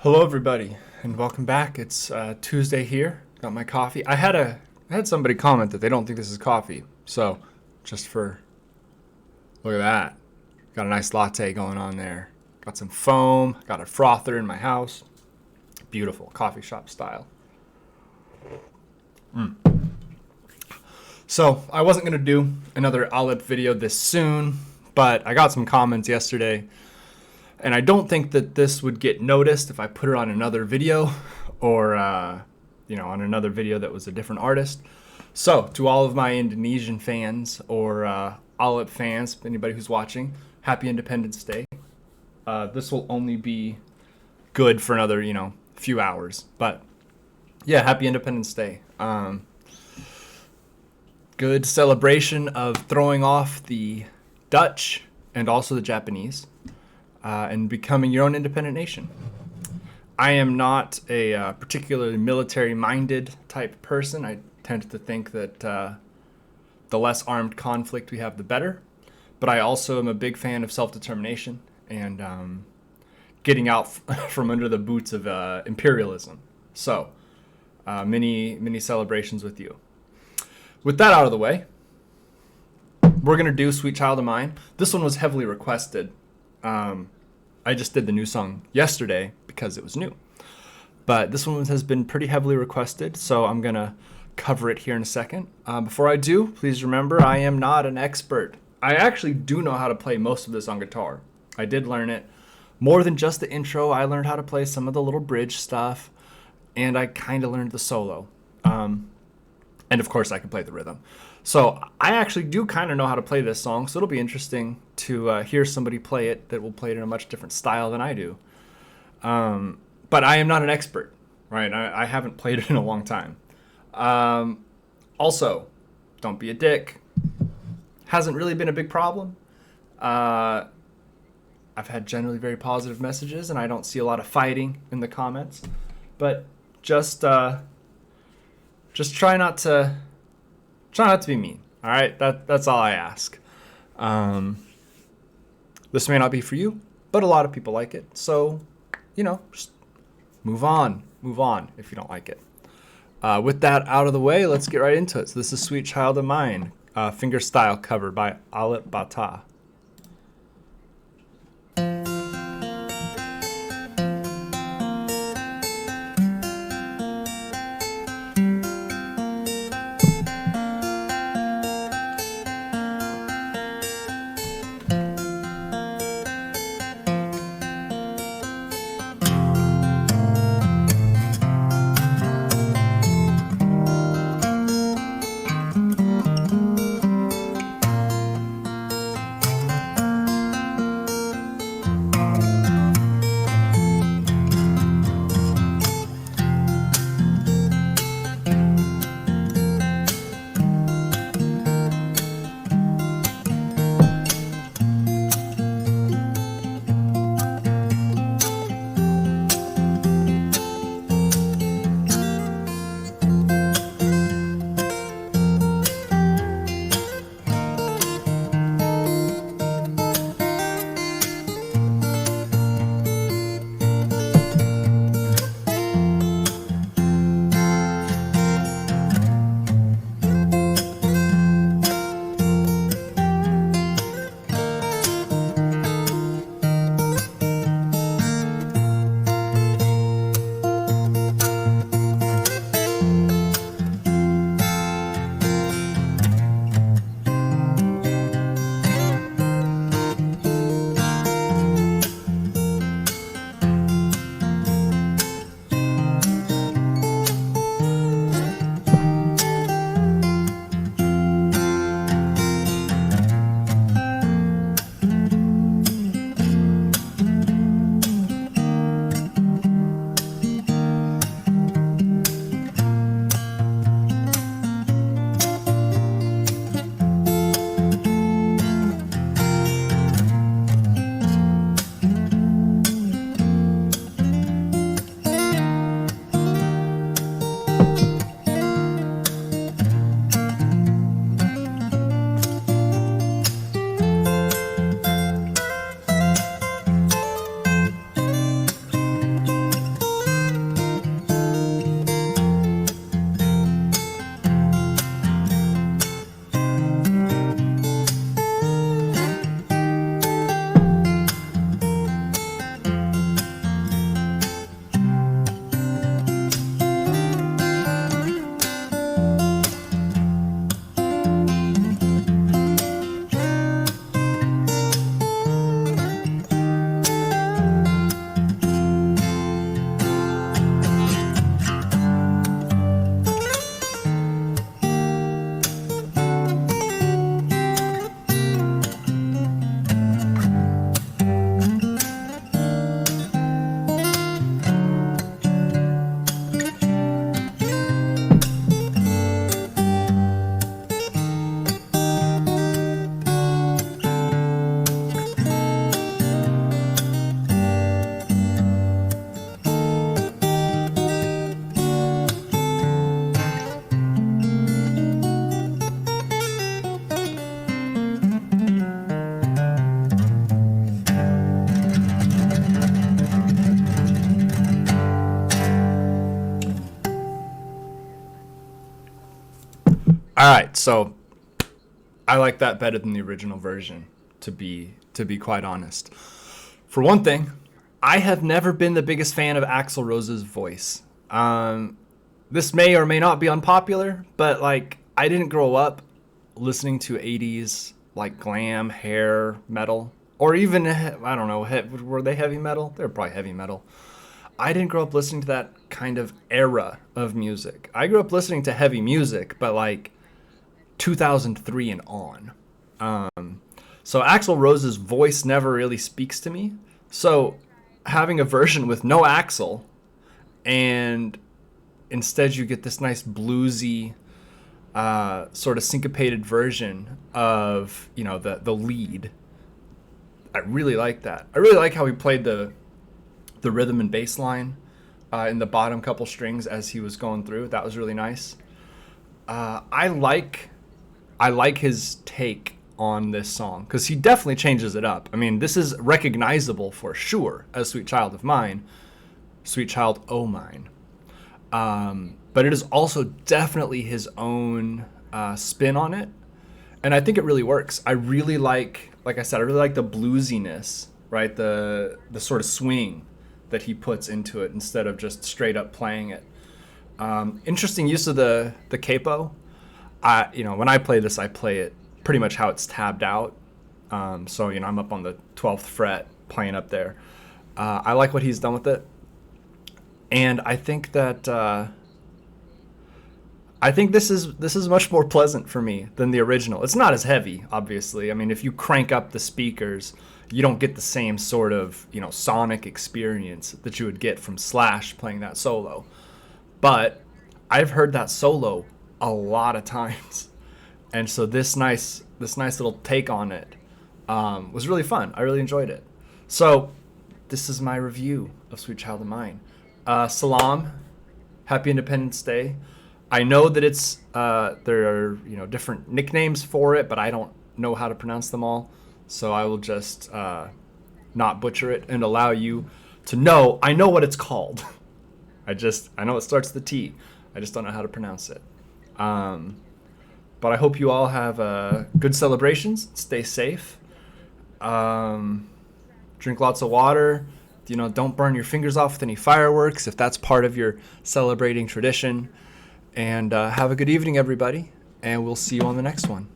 Hello, everybody, and welcome back. It's Tuesday here. Got my coffee. I had somebody comment that they don't think this is coffee. So, look at that. Got a nice latte going on there. Got some foam. Got a frother in my house. Beautiful coffee shop style. So I wasn't gonna do another ALIP video this soon, but I got some comments yesterday. And I don't think that this would get noticed if I put it on another video or, on another video that was a different artist. So, to all of my Indonesian fans or ALIP fans, anybody who's watching, happy Independence Day. This will only be good for another, few hours. But, yeah, happy Independence Day. Good celebration of throwing off the Dutch and also the Japanese. And becoming your own independent nation. I am not a particularly military-minded type person. I tend to think that the less armed conflict we have, the better. But I also am a big fan of self-determination and getting out from under the boots of imperialism. So, many celebrations with you. With that out of the way, we're going to do Sweet Child of Mine. This one was heavily requested. I just did the new song yesterday because it was new. But this one has been pretty heavily requested, so I'm going to cover it here in a second. Before I do, please remember I am not an expert. I actually do know how to play most of this on guitar. I did learn it. More than just the intro, I learned how to play some of the little bridge stuff, and I kind of learned the solo. And of course, I can play the rhythm. So I actually do kind of know how to play this song, so it'll be interesting to hear somebody play it that will play it in a much different style than I do. But I am not an expert, right? I haven't played it in a long time. Also, don't be a dick. Hasn't really been a big problem. I've had generally very positive messages, and I don't see a lot of fighting in the comments. But just try not to be mean. All right, that's all I ask. This may not be for you, but a lot of people like it. So, just move on if you don't like it. With that out of the way, let's get right into it. So this is Sweet Child of Mine, fingerstyle cover by ALIP Bata. All right, so I like that better than the original version, to be quite honest. For one thing, I have never been the biggest fan of Axl Rose's voice. This may or may not be unpopular, but like I didn't grow up listening to 80s like glam hair metal, or even I don't know, were they heavy metal? They were probably heavy metal. I didn't grow up listening to that kind of era of music. I grew up listening to heavy music, but like 2003 and on. So Axl Rose's voice never really speaks to me. So having a version with no Axl, and instead you get this nice bluesy, sort of syncopated version of the lead. I really like that. I really like how he played the rhythm and bass line in the bottom couple strings as he was going through. That was really nice. I like his take on this song because he definitely changes it up. I mean, this is recognizable for sure as Sweet Child of Mine, Sweet Child O' Mine. But it is also definitely his own spin on it. And I think it really works. I really like I said, I really like the bluesiness, right? The sort of swing that he puts into it instead of just straight up playing it. Interesting use of the capo. When I play this, I play it pretty much how it's tabbed out. So I'm up on the 12th fret playing up there. I like what he's done with it. And I think that this is much more pleasant for me than the original. It's not as heavy, obviously. I mean, if you crank up the speakers, you don't get the same sort of sonic experience that you would get from Slash playing that solo. But I've heard that solo a lot of times, and so this nice little take on it was really fun. I really enjoyed it. So this is my review of Sweet Child of Mine. Salam, Happy Independence Day. I know that it's there are different nicknames for it, but I don't know how to pronounce them all, so I will just not butcher it and allow you to know. I know what it's called. I know it starts with the T. I just don't know how to pronounce it. But I hope you all have good celebrations. Stay safe. Drink lots of water. Don't burn your fingers off with any fireworks if that's part of your celebrating tradition. And have a good evening, everybody. And we'll see you on the next one.